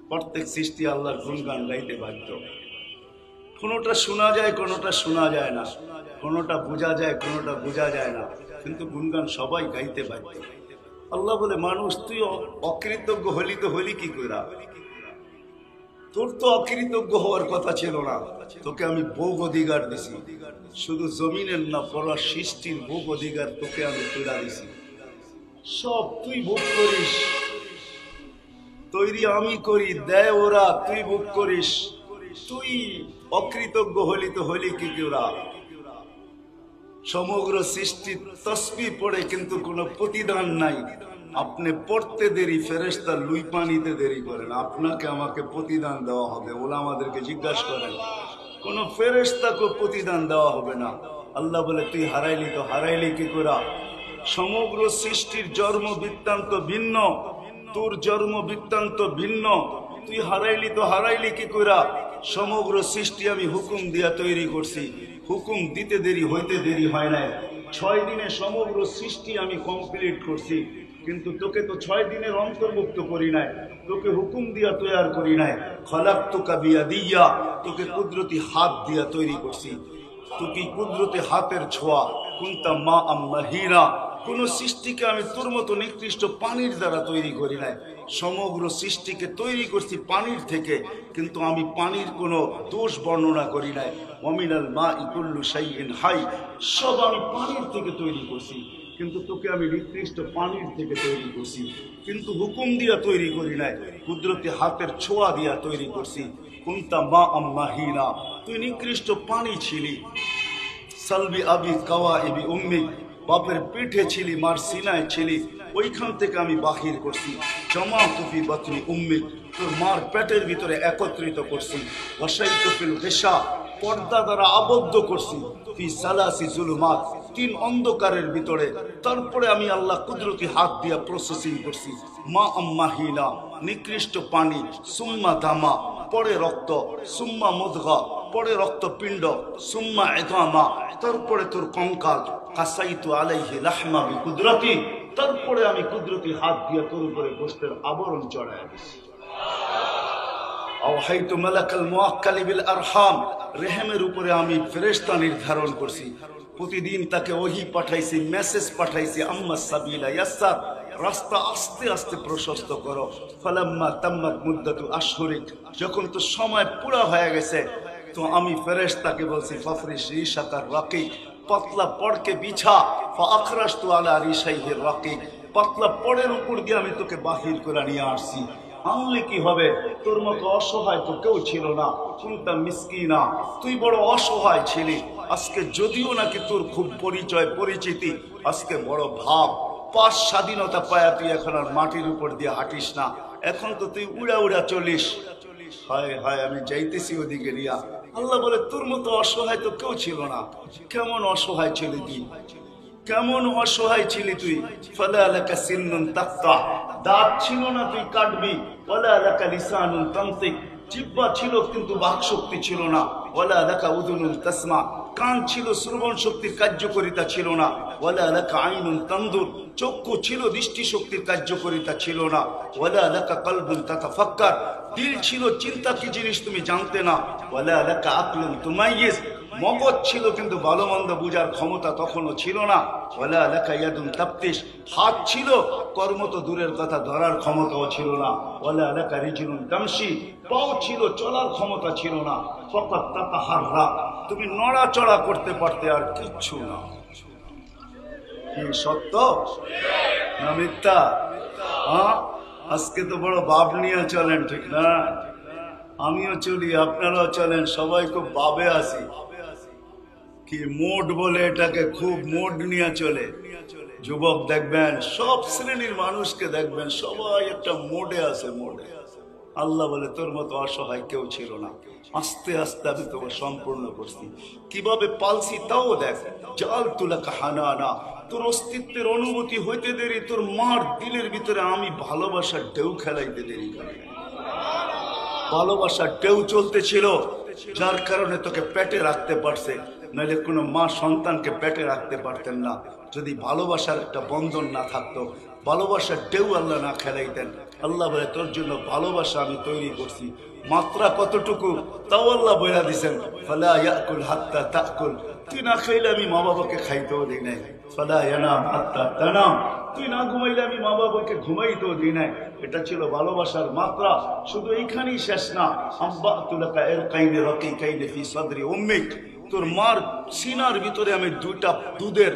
প্রত্যেক সৃষ্টি আল্লাহর গুণগান গাইতে বাধ্য। কোনোটা শোনা যায়, কোনোটা শোনা যায় না, কোনোটা বোঝা যায়, কোনোটা বোঝা যায় না, কিন্তু গুণগান সবাই গাইতে বাধ্য। আল্লাহ বলে, মানুষ তুই অকৃতজ্ঞ হলি তো হলি কি করে? তোর তো অকৃতজ্ঞ হওয়ার কথা ছিল না। তোকে আমি ভোগ অধিকার দিছি, শুধু জমিনের না, পুরো সৃষ্টির ভোগ অধিকার তোকে আমি তুলে দিছি। সব তুই ভোগ করিস, তৈরি আমি করি, দেয় ওরা, তুই ভোগ করিস। তুই অকৃতজ্ঞ হলি তো হলি কি ওরা? সমগ্র সৃষ্টির তসবিহ পড়ে কিন্তু কোনো প্রতিদান নাই। আপনি পড়তে দেরি, ফেরেশতা লুই পানিতে দেরি করেন, আপনাকে আমাকে প্রতিদান দেওয়া হবে। ওলা আমাদেরকে জিজ্ঞাসা করেন, কোন ফেরেশতাকে প্রতিদান দেওয়া হবে না। আল্লাহ বলে, তুই হারাইলি তো হারাইলি কি করে? সমগ্র সৃষ্টির জন্ম বৃত্তান্ত ভিন্ন, তোর জন্ম বৃত্তান্ত ভিন্ন, তুই হারাইলি তো হারাইলি কি করে? সমগ্র সৃষ্টি আমি হুকুম দিয়া তৈরি করছি, হুকুম দিতে দেরি হইতে দেরি হয় নাই। 6 দিনে সমগ্র সৃষ্টি আমি কমপ্লিট করছি, কিন্তু তোকে তো 6 দিনের অন্তর্ভুক্ত করি নাই, তোকে হুকুম দিয়া তৈরি করি নাই। খলাকতুকা বিয়াদিয়া, তোকে কুদরতি হাত দিয়া তৈরি করছি। তোকে কুদরতি হাতের ছোঁয়া। কুনতা মা আম্মাহিনা, কোন সৃষ্টিকে আমি তোর মতো নিকৃষ্ট পানির দ্বারা তৈরি করি নাই। সমগ্র সৃষ্টিকে তৈরি করছি পানির থেকে, কিন্তু আমি পানির কোনো দোষ বর্ণনা করি নাই। ওয়ামিনাল মাই কুল্লু শাইইন হাই, সব আমি পানির থেকে তৈরি করছি, কিন্তু তোকে আমি নিকৃষ্ট পানির থেকে তৈরি করছি, কিন্তু হুকুম দিয়া তৈরি করি নাই, কুদরতি হাতের ছোঁয়া দিয়া তৈরি করছি। কুনতা মা আম্মাহিনা, তুই নিকৃষ্ট পানি ছিলি। সালবি আবি কাওয়াইবি উম্মি, বাপের পিঠে ছিলি, মার সিনায় ছিলি, ওইখান থেকে আমি বাহির করছি। জমা তুফি বাতনি উম্মি, তোর মার পেটের ভিতরে একত্রিত করছি। ওয়াসাইতু ফিল গিশা, পর্দা দ্বারা আবদ্ধ করছি। ফি সালাসি জুলুমাত, 3 অন্ধকারের ভিতরে। তারপরে আমি আল্লাহ কুদরতি হাত দিয়া প্রসেসিং করছি। মা আম্মাহিনা, নিকৃষ্ট পানি। সুম্মা দামা, পরে রক্ত। সুম্মা মুদগা, পরে রক্তপিণ্ড। সুম্মা ইদামা, তারপরে তোর কঙ্কাল। কাসাইতু আলাইহি লাহমা বিকুদরতি, তারপরে আমি কুদরতি হাত দিয়ে তোর উপরে গোশতের আবরণ চড়ায় দিছি। আওহাইতু মালাকাল মুআক্কালি বিল আরহাম, রেহেমের উপরে আমি ফেরেশতা নির্ধারণ করছি। প্রতিদিন তাকে ওহী পাঠাইছি, মেসেজ পাঠাইছি। আম্মা সাবিলা ইয়াসসার, রাস্তা আস্তে আস্তে প্রশস্ত করো। ফালাম্মা তাম্মাত মুদ্দাতু আশহুরিক, যখন তো সময় পুরা হয়ে গেছে, তো আমি ফেরেশতাকে বলছি ফাফরিশ রিশাকার রাকিক, পাতলা পড়কে বিছা। ফাআখরাজতু আলা রিশাইহির রাকিক, পাতলা পড়ের উপর দিয়ে আমি তোকে বাহির করে নিয়ে আসছি। আনলে কি হবে? তোর মতো অসহায় তো কেউ ছিল না। কুনতা মিসকিনা, তুই বড় অসহায় ছিলি। আজকে যদিও নাকি তোর খুব পরিচয় পরিচিতি, আজকে বড় ভাব। পাঁচ স্বাধীনতা পায়া তুই এখন আর মাটির উপর দিয়ে হাঁটিস না, এখন তো তুই উড়া উড়া চলিস। হায় হায়, আমি যাইতেছি ওদিকে রিয়া। আল্লাহ বলে, তোর মতো অসহায় তো কেউ ছিল না। কেমন অসহায় ছিলি তুই, কেমন অসহায় ছিলি তুই। ফালা লাকা সিন্নুন তাকতা, দাঁত ছিল না তুই কাটবি। ওয়ালা লাকা লিসানুন তানতিক, জিহ্বা ছিল কিন্তু বাক শক্তি ছিল না। ওয়ালা লাকা উযুনুন তাসমা, কান ছিল, শ্রবণ শক্তির কার্যকারিতা ছিল না। ওয়ালা লাকা আইনুন তানদুর, চক্ষু ছিল, দৃষ্টি শক্তির কার্যকারিতা ছিল না। ওয়ালা লাকা কলবুন তাতাফাক্কার, দিল ছিল, চিন্তা কি জিনিস তুমি জানতে না। ওয়ালা লাকা আকলুন তুমাইয়িজ, মগজ ছিল কিন্তু ভালো মন্দ বুঝার ক্ষমতা তখনও ছিল না। ওয়ালা লাকা ইয়াদুন তাফতিশ, হাত ছিল, কর্ম তো দূরের কথা, ধরার ক্ষমতাও ছিল না। ওয়ালা লাকা রিজলুন তামশি, পাও ছিল, চলার ক্ষমতা ছিল না। ফাকাত তাতাহাররা, তুমি নড়াচড়া করতে পারতে, আর কিচ্ছু না। কি সত্য না মিথ্যা? হ্যাঁ, আজকে তো বড় ভাব নিয়ে চলেন, ঠিক না? আমিও চলি, আপনারাও চলেন, সবাই খুব ভাবে আসি। কি মোড বলে এটাকে, খুব মোড নিয়ে চলে। যুবক দেখবেন, সব শ্রেণীর মানুষকে দেখবেন, সবাই একটা মোডে আছে, মোডে। আল্লাহ বলে, তোর মতো অসহায় কেউ ছিল না। আস্তে আস্তে আমি তোকে সম্পূর্ণ করছি। কিভাবে পালছি তাও দেখ। জাল তুলাকা হানানা, তোর অস্তিত্বের অনুভূতি হইতে দেরি, তোর মার দিলের ভিতরে আমি ভালোবাসার ঢেউ খেলাইতে দেরি করি। ভালোবাসার ঢেউ চলতেছিল, যার কারণে তোকে পেটে রাখতে পারছে। নাহলে কোনো মা সন্তানকে পেটে রাখতে পারতেন না, যদি ভালোবাসার একটা বন্ধন না থাকতো, ভালোবাসার ঢেউ আল্লাহ না খেলাইতেন। আল্লাহ বলে তোর জন্য ভালোবাসা আমি তৈরি করছি, মাত্রা কতটুকু তাও আল্লাহ বইলা দিছেন, ফালা ইয়াকুল হাত্তা তাকুল, তুই না খাইলে আমি মা বাবাকে খাইতেও দিই নাই, ফালা ইয়ানাম হাত্তা তানাম, তুই না ঘুমাইলে আমি মা বাবাকে ঘুমাইতেও দিই নাই। এটা ছিল ভালোবাসার মাত্রা। শুধু এইখানেই শেষ না, আম্বাতুলাকা ইরকাইনি রাকিকাইনি ফি সাদরি উম্মিক, তোর মার সিনার ভিতরে আমি দুইটা দুধের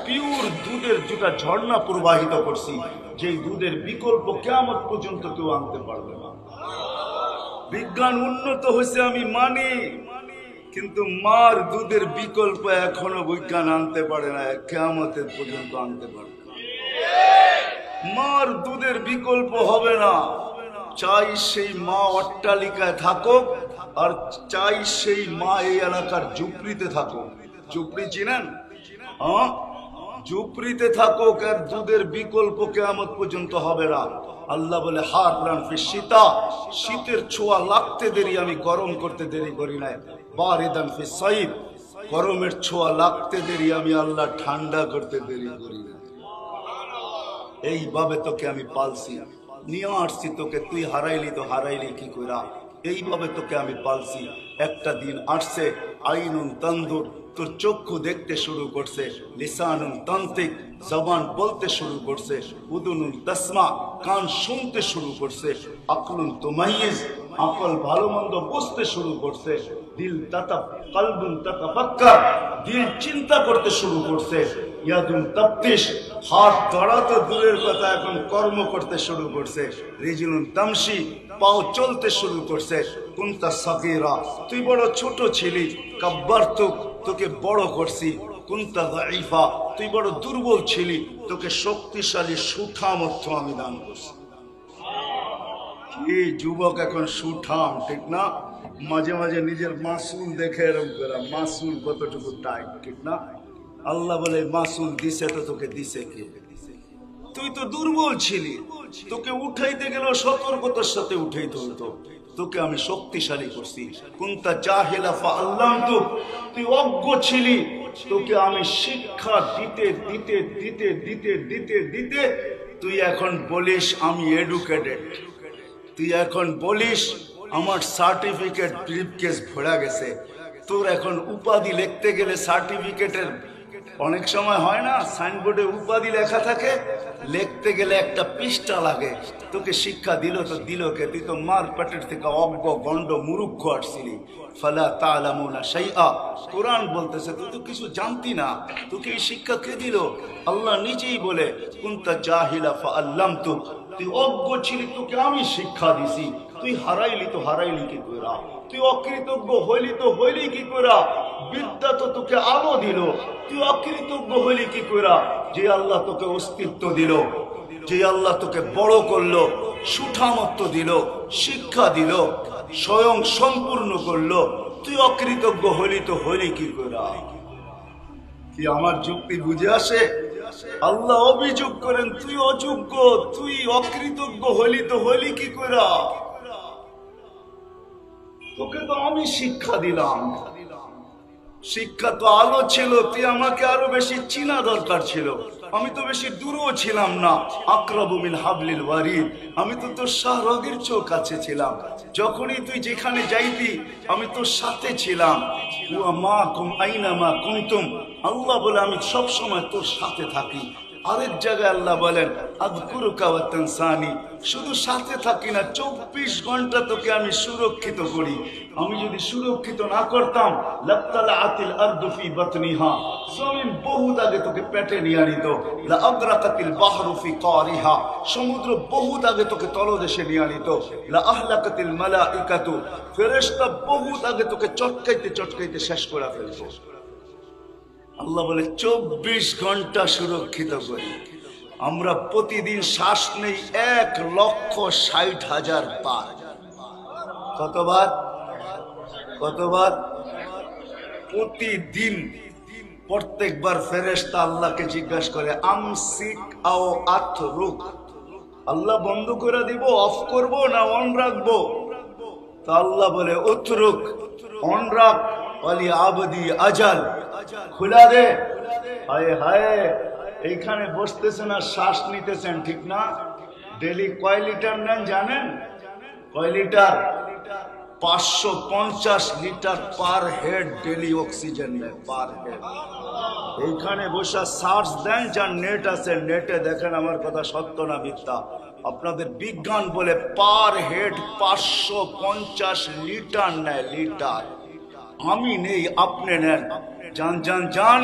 পিওর দুধের দুটা ঝর্ণা প্রবাহিত করছি, যেই দুধের বিকল্প কিয়ামত পর্যন্ত কেউ আনতে পারবে না। বিজ্ঞান উন্নত হয়েছে আমি মানি, কিন্তু মার দুধের বিকল্প এখনো বিজ্ঞান আনতে পারে না, কিয়ামতের পর্যন্ত আনতে পারবে না। মার দুধের বিকল্প হবে না। চাই সেই মা অট্টালিকায় থাকুক, আর চাই সেই মা এই এলাকার ঝুপড়িতে থাকুক। ঝুপড়ি চিনেন? হ্যাঁ, ঝুপড়িতে থাকুক, আর দুধের বিকল্প কিয়ামত পর্যন্ত হবে না। আল্লাহ বলে হারান ফি শীতা, শীতের ছোঁয়া লাগতে দেরি আমি গরম করতে দেরি করি নাই। বারিদান ফি সাইদ, গরমের ছোঁয়া লাগতে দেরি আমি আল্লাহ ঠান্ডা করতে দেরি করি না। এইভাবে তোকে আমি পালছি, নিয়ে আসছি তোকে, তুই হারাইলি তো হারাইলি কি কইরা, এইভাবে তোকে আমি পালছি। একটা দিন আসছে, আইনুন তান্দুর, তোর চক্ষু দেখতে শুরু করছে, লিসানুন তান্তিক, জবান বলতে শুরু করছে, উদুনুন তাসমা, কান শুনতে শুরু করছে, আকলুন তুমাইয়িজ, আকল ভালো মন্দ বুঝতে শুরু করছে, দিল তাতা কলবুন তাতাফাক্কার, দিল চিন্তা করতে শুরু করছে, ইয়াদুন তাফতিশ, হাত ধরা তো দূরের কথা এখন কর্ম করতে শুরু করছে, রিজলুন তামশি, পাও চলতে শুরু করছে, কুনতা সাগীরা, তুই বড় ছোট ছিলি, কাব্বারতুক, তোকে বড় করছি, কুনতা যায়ীফা, তুই বড় দুর্বল ছিলি, তোকে শক্তিশালী সুঠামর্থ আমি দান করছি। এই যুবক এখন সুঠাম, ঠিক না? মাঝে মাঝে নিজের মাসুল দেখে এরকম করা, মাসুল কতটুকু টাইট, ঠিক না? আল্লাহ বলে মাসুল দিছে তো তোকে দিছে কে? তুই তো দুর্বল ছিলি, তোকে উঠাইতে গেলেও সতর্কতার সাথে উঠাইতে হতো, তোকে আমি শক্তিশালী করছি। কুনতা জাহিলা ফাআল্লামতুক, তুই অজ্ঞ ছিলি, তোকে আমি শিক্ষা দিতে দিতে দিতে দিতে দিতে দিতে তুই এখন বলিস আমি এডুকেটেড, তুই এখন বলিস আমার সার্টিফিকেট ব্রিফকেস ভরা গেছে। তোর এখন উপাধি লিখতে গেলে সার্টিফিকেটের অনেক সময় হয় না, সাইনবোর্ডে উপাধি লেখা থাকে, লিখতে গেলে একটা পৃষ্ঠা লাগে। তোকে শিক্ষা দিল তো দিল কে? তুই তো মার পেটের থেকে অজ্ঞ গণ্ড মুরুক্ষ আসছিলি। ফালা তা'লামুনা শাইআ, কোরআন বলতেছে তুই তো কিছু জানতি না, তোকে এই শিক্ষা কে দিল? আল্লাহ নিজেই বলে কুনতা জাহিলা ফাআল্লামতুক, তুই অজ্ঞ ছিলি, তোকে আমি শিক্ষা দিছি। তুই হারাইলি তো হারাইলি কি কইরা? তুই অকৃতজ্ঞ হইলি তো হইলি কি কইরা? বিদ্যা তো তোকে আলো দিল, তুই অকৃতজ্ঞ হইলি কি কইরা? যে আল্লাহ তোকে অস্তিত্ব দিল, যে আল্লাহ তোকে বড় করলো, সুঠামত্ব দিল, শিক্ষা দিল, স্বয়ং সম্পূর্ণ করলো, তুই অকৃতজ্ঞ হইলি তো হইলি কি কইরা? কি আমার যুক্তি বুঝে আসে? আল্লাহ অভিযোগ করেন তুই অযোগ্য, তুই অকৃতজ্ঞ হইলি তো হইলি কি কইরা? তোকে তো আমি শিক্ষা দিলাম, শিক্ষা তো আলো ছিল, তুই আমাকে আরো বেশি চিনা দরকার ছিল। আমি তো বেশি দূরও ছিলাম না, আকরাবু মিন হাবলিল ওয়ারিদ, আমি তো তোর শাহরগের চোখ কাছে ছিলাম। যখনই তুই যেখানে যাইতি আমি তোর সাথে ছিলাম। ওয়া মাকুম আইনামা কুনতুম, আল্লাহ বলে আমি সব সময় তোর সাথে থাকি। আরেক জায়গায় আল্লাহ বলেন আযকুরুকা ওয়া তানসানি, শুধু সাথে থাকি না, 24 ঘন্টা তোকে আমি সুরক্ষিত করি। আমি যদি সুরক্ষিত না করতাম লাতালাআতিল আরদু ফি বাতনিহা, জমিন বহুত আগে তোকে পেটে নিয়ে আনিত। লা আগরাকাতিল বাহরু ফি কারিহা, সমুদ্র বহুত আগে তোকে তলদেশে নিয়ে আনিত। লা আহলাকাতিল মালাইকাতু, ফেরেশতা বহুত আগে তোকে চটকাইতে চটকাইতে শেষ করে ফেলতো। আল্লাহ বলে 24 ঘন্টা সুরক্ষিত করি। আমরা প্রতিদিন শ্বাস নেই 1,60,000 বার। কতবার? কতবার? প্রতিদিন। প্রত্যেকবার ফেরেশতা আল্লাহকে জিজ্ঞাসা করে আমসিক আও আতরুক, আল্লাহ বন্ধ করে দিব, অফ করব না অন রাখবো? তো আল্লাহ বলে উতরুক, অন রাখ, ওয়ালি আবদি আজাল, খুলা দে। হায় হায়, এইখানে বসতেছেন আর শ্বাস নিতেছেন, ঠিক না? ডেলি কয় লিটার নেন জানেন? কয় litre? 550 litre per head daily oxygen নেয়, পার হেড। এইখানে বসে সার্চ দেন, যার নেট আছে নেটে দেখেন আমার কথা সত্য না মিথ্যা। আপনাদের বিজ্ঞান বলে পার হেড 550 লিটার নেয়, লিটার। আমি নেই, আপনি নেন। যান যান যান,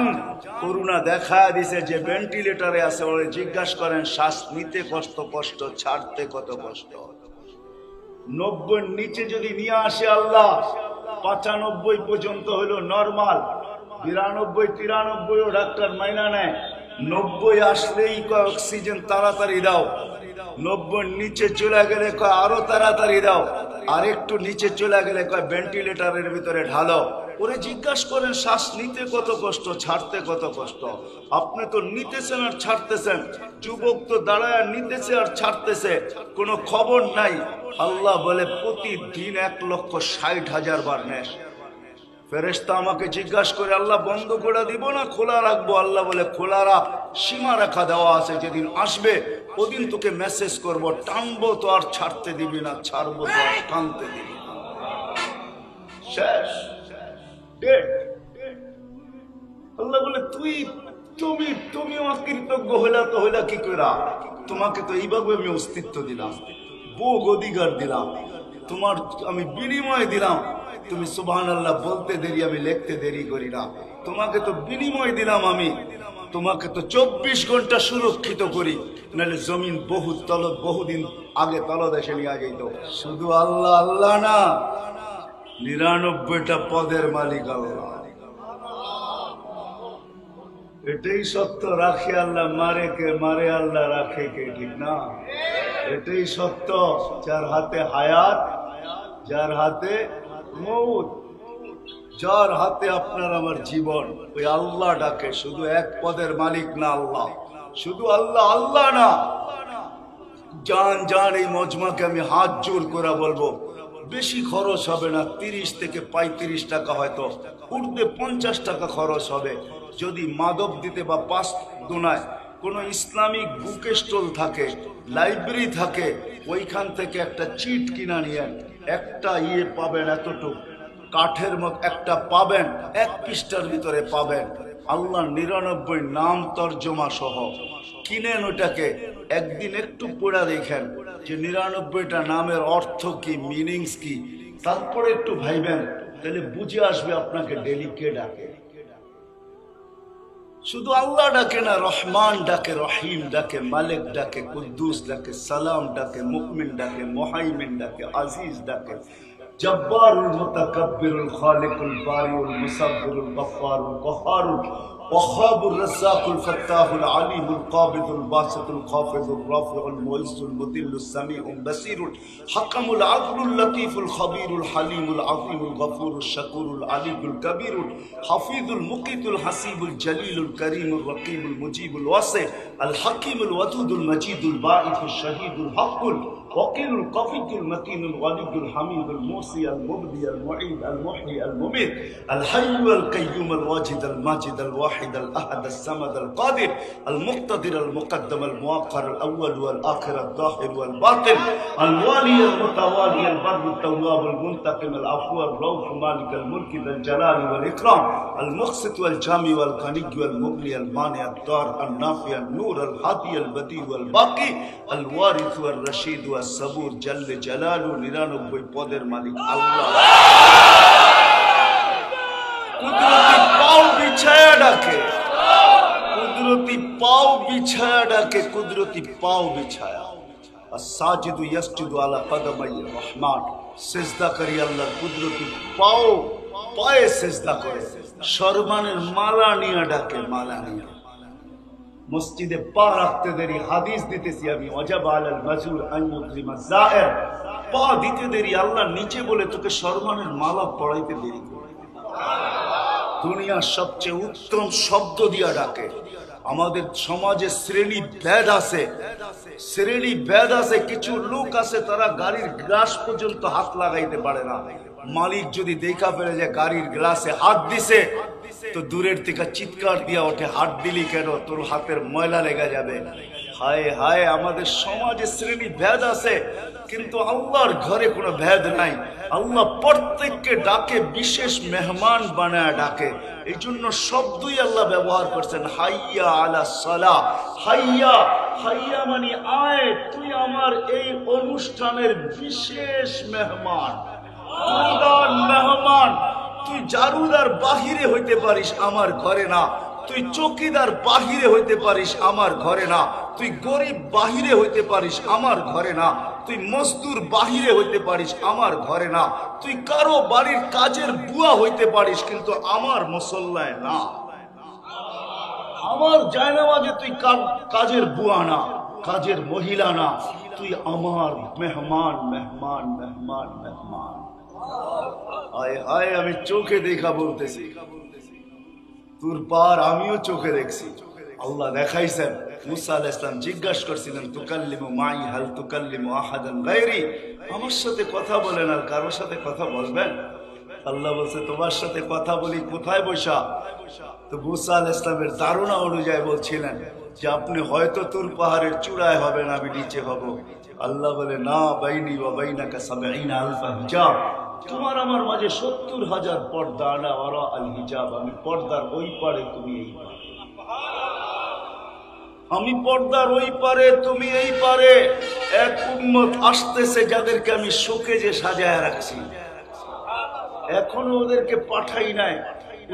করোনা দেখা দিছে যে ভেন্টিলেটরে আছে, ওরে জিজ্ঞাসা করেন শ্বাস নিতে কষ্ট, কষ্ট ছাড়তে কত কষ্ট। 90 নিচে যদি নিয়ে আসে আল্লাহ, 95 পর্যন্ত হলো নরমাল, 92 93 ডাক্তার মাইনা নেয়। 90 আসলেই কয় অক্সিজেন তাড়াতাড়ি দাও, 90 নিচে চলে গেলে কয় আরো তাড়াতাড়ি দাও, আর একটু নিচে চলে গেলে কয় ভেন্টিলেটরের ভিতরে ঢালো। ওরে জিজ্ঞাসা করেন শ্বাস নিতে কত কষ্ট, ছাড়তে কত কষ্ট। আপনি তো নিতেছেন আর ছাড়তেছেন, যুবক তো দাঁড়ায় নিতেছে আর ছাড়তেছে, কোনো খবর নাই। আল্লাহ বলে প্রতিদিন 1,60,000 বার নেশ। ফেরেশতা আমাকে জিজ্ঞাসা করে আল্লাহ বন্ধ করে দিব না খোলা রাখবো? আল্লাহ বলে খোলা রাখ, সীমা রেখা দেওয়া আছে, যেদিন আসবে ওদিন তোকে মেসেজ করব, টানবো তো আর ছাড়তে দিবি না, ছাড়বো তো আর টানতে দিবি না। শেষ, ডেট। আল্লাহ বলে তুমি আমার কৃতজ্ঞ হইলা তো হইলা কি করে? তোমাকে তো এইভাবে আমি অস্তিত্ব দিলাম, ভোগ অধিকার দিলাম, তোমার আমি বিনিময় দিলাম। তুমি সুবহানাল্লাহ বলতে দেরি, আমি লিখতে দেরি করি না। তোমাকে তো বিনিময় দিলাম আমি, তোমাকে তো 24 ঘন্টা সুরক্ষিত করি, নাহলে জমিন বহুদিন আগে তলদেশে নিয়ে যেত। শুধু আল্লাহ আল্লাহ না, 99টা পদের মালিক আল্লাহ। এটাই সত্য, রাখে আল্লাহ, মারে কে? মারে আল্লাহ, রাখে কে? ঠিক না? এটাই সত্য। যার হাতে হায়াত, যার হাতে মউত, যার হাতে আপনার আমার জীবন, ওই আল্লাহ ডাকে। শুধু এক পদের মালিক না আল্লাহ, শুধু আল্লাহ আল্লাহ না। জান জান এই মজমাকে আমি হাত জোর করে বলবো, বেশি খরচ হবে না, 30 থেকে 35 টাকা, হয়তো উঠতে 50 টাকা খরচ হবে। যদি মাদক দিতে বা পাঁচ দোনায় কোনো ইসলামিক বুক স্টল থাকে, লাইব্রেরি থাকে, ওইখান থেকে একটা চিট কিনা নিয়েন, একটা পাবেন, এতটুক কাঠের মত একটা পাবেন, 1 পৃষ্ঠার ভিতরে পাবেন আল্লাহ 99 নাম তর্জমা সহ। কিনেন ওটাকে, একদিন একটু পড়া দেখেন যে 99টা নামের অর্থ কি, মিনিংস কি, তারপরে একটু ভাইবেন, তাহলে বুঝে আসবে আপনাকে ডেলি কে ডাকে। শুধু আল্লাহ ডাকে না, রহমান ডাকে, রহিম ডাকে, মালিক ডাকে, কুদ্দুস ডাকে, সালাম ডাকে, মুকমিন ডাকে, মুহাইমিন ডাকে, আজিজ ডাকে, জব্বারুল মুতাকাব্বিরুল খালিকুল বারিউল মুসাব্বিরুল গফফারুল কহারুল ওয়াহাবুর রাজ্জাকুল ফাত্তাহুল আলিমুল কাবিদুল বাসিতুল খাফিদুর রাফিউল মুইজ্জুল মুদিল্লুস সামিউল বাসিরুল হাকামুল আদলুল লতীফুল খবীরুল হালিমুল আযীমুল গফুরুল শাকুরুল আলিয়ুল কবীরুল হাফিজুল মুকিতুল হাসিবুল জলিলুল করিমুল রকিবুল মুজিবুল ওয়াসি আল হাকিমুল ওয়াদুদুল মজিদুল বাঈসুল শহীদুল হকুল وقيل القفي المتين الولي الحميد الموصي المبدي المعيد المحيي المميت الحي القيوم الواجد الماجد الواحد الأحد الصمد القادر المقتدر المقدم المؤخر الأول والآخر الظاهر والباطن الوالي المتوالي البر التواب المنتقم العفو الرؤوف مالك الملك ذا الجلال والإكرام المقسط والجامع والغني والمغني المانع الضار النافع النور الهادي البديع والباقي الوارث والرشيد সবুর জাল্লে জালালু 99 পদের মালিক আল্লাহ। কুদরতি পাও বিছায়া ডাকে, কুদরতি পাও বিছায়া ডাকে, কুদরতি পাও বিছায়া। আস-সাজিদু ইয়াসজুদু আলা কদমাই রহমান, সিজদা করি আল্লাহর কুদরতি পাও, পায়ে সিজদা করে। শরমানের মালা নিয়ে ডাকে, মালা নিয়ে। মসজিদে পা রাখতে দেরি, হাদিস দিতেছি আমি, ওয়াজাব আলাল মাজুর আন ইউকরিমা যায়ের, পা দিতে দেরি আল্লাহ নিচে বলে তোকে শরমানের মালা পড়াইতে দেরি করে। দুনিয়ার সবচেয়ে উত্তম শব্দ দিয়া ডাকে। আমাদের সমাজে শ্রেণী ভেদ আছে, শ্রেণী ভেদ আছে। কিছু লোক আছে তারা গাড়ির গ্লাস পর্যন্ত হাত লাগাইতে পারে না। মালিক যদি দেখা ফেলে যে গাড়ির গ্লাসে হাত দিছে, তো দূরের থেকে চিৎকার দিয়া ওঠে, হাত দিলি কেন, তোর হাতের ময়লা লেগে যাবে। হায় হায়, আমাদের সমাজে শ্রেণী ভেদ আছে, কিন্তু আল্লাহর ঘরে কোনো ভেদ নাই। আল্লাহ প্রত্যেককে ডাকে, বিশেষ মেহমান বানায় ডাকে। এই জন্য শব্দই আল্লাহ ব্যবহার করছেন, হাইয়া আলা সালাহ। হাইয়া, হাইয়া মানে আয়, তুই আমার এই অনুষ্ঠানের বিশেষ মেহমান, মেহমান। তুই জারুদার বাহিরে হইতে পারিস, আমার ঘরে না। তুই চৌকিদার বাহিরে হইতে পারিস, আমার ঘরে না। তুই গরিব বাহিরে হইতে পারিস, আমার ঘরে না। তুই মজদুর বাহিরে হইতে পারিস, আমার ঘরে না। তুই কারো বাড়ির কাজের বুয়া হইতে পারিস, কিন্তু আমার মুসল্লায় না। আমার জায়নামাজে তুই কাজের বুয়া না, কাজের মহিলা না। তুই আমার মেহমান, মেহমান, মেহমান, মেহমান। হায় হায়, আমি চোখে দেখা বলতেছি, তোর পার আমিও চোখে দেখছি। আল্লাহ দেখাইছেন, মুসা আলাইহিস সালাম জিজ্ঞাসা করছিলেন, তুকাল্লিমু মাই হাল তুকাল্লিমু আহাদান গায়রি, আমার সাথে কথা বলেন আর কারোর সাথে কথা বলবেন? আল্লাহ বলছে, তোমার সাথে কথা বলি কোথায় বসা? তো মুসা আলাইহিস সালামের ধারণা অনুযায়ী বলছিলেন যে আপনি হয়তো তুর পাহাড়ের চূড়ায় হবেন, আমি নিচে হব। আল্লাহ বলে, না, বাইনি ওয়া বাইনাকা সাবঈনা আলফা হিজাব, তোমার আমার মাঝে ৭০,০০০ পর্দা, আনা ওয়ারা আল হিজাব, আমি পর্দার ওই পারে, তুমি এই পারে। আমি পর্দার ওই পারে, তুমি এই পারে। এক উম্মত আসতেছে যাদেরকে আমি শোকে যে সাজায় রাখছি, এখনো ওদেরকে পাঠাই নাই,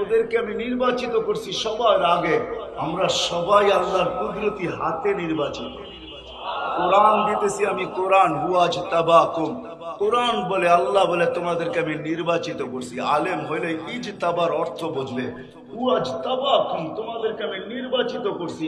ওদেরকে আমি নির্বাচিত করছি সবার আগে। আমরা সবাই আল্লাহর কুদরতি হাতে নির্বাচিত। কোরআন দিতেছি আমি, কোরআন হুয়াজ তাবাকুম, কোরআন বলে, আল্লাহ বলে তোমাদেরকে আমি নির্বাচিত করছি। আলেম হইলে ইজ তাবার অর্থ বুঝলে, হুয়াজ তাবাকুম, তোমাদেরকে আমি নির্বাচিত করছি।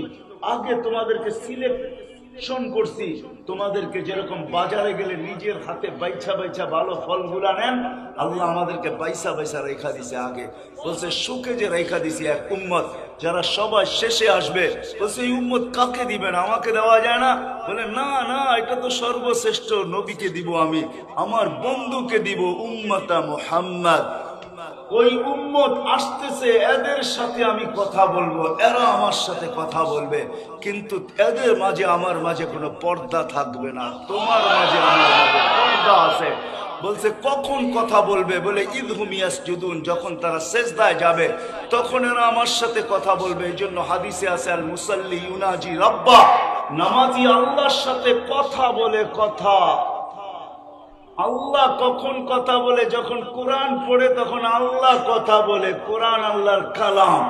আগে তোমাদেরকে সিলেকশন করছি। তোমাদেরকে যেরকম বাজারে গেলে নিজের হাতে বাইছা বাইছা ভালো ফলগুলা নেন, আল্লাহ আমাদেরকে বাইসা বাইসা রেখা দিছে আগে। বলছে সুখে যে রেখা দিছি এক উম্মত, যারা সবাই শেষে আসবে। বলছে এই উম্মত কাকে দিবেন, আমাকে দেওয়া যায় না? বলে, না না, এটা তো সর্বশ্রেষ্ঠ নবীকে দিব আমি, আমার বন্ধুকে দিব, উম্মতা মুহাম্মদ। ওই উম্মত আসতেছে, এদের সাথে আমি কথা বলবো, এরা আমার সাথে কথা বলবে, কিন্তু এদের মাঝে আমার মাঝে কোনো পর্দা থাকবে না। তোমার মাঝে আমার মাঝে পর্দা আছে। বলছে কখন কথা বলবে? বলে ইদহুম ইয়াসজুদুন, যখন তারা সেজদায় যাবে তখন এরা আমার সাথে কথা বলবে। এই জন্য হাদিসে আছে, আল মুসাল্লি ইউনাজি রাব্বা, নামাজি আল্লাহর সাথে কথা বলে। কথা আল্লাহ কখন কথা বলে? যখন কোরআন পড়ে তখন আল্লাহ কথা বলে। কোরআন আল্লাহর কালাম।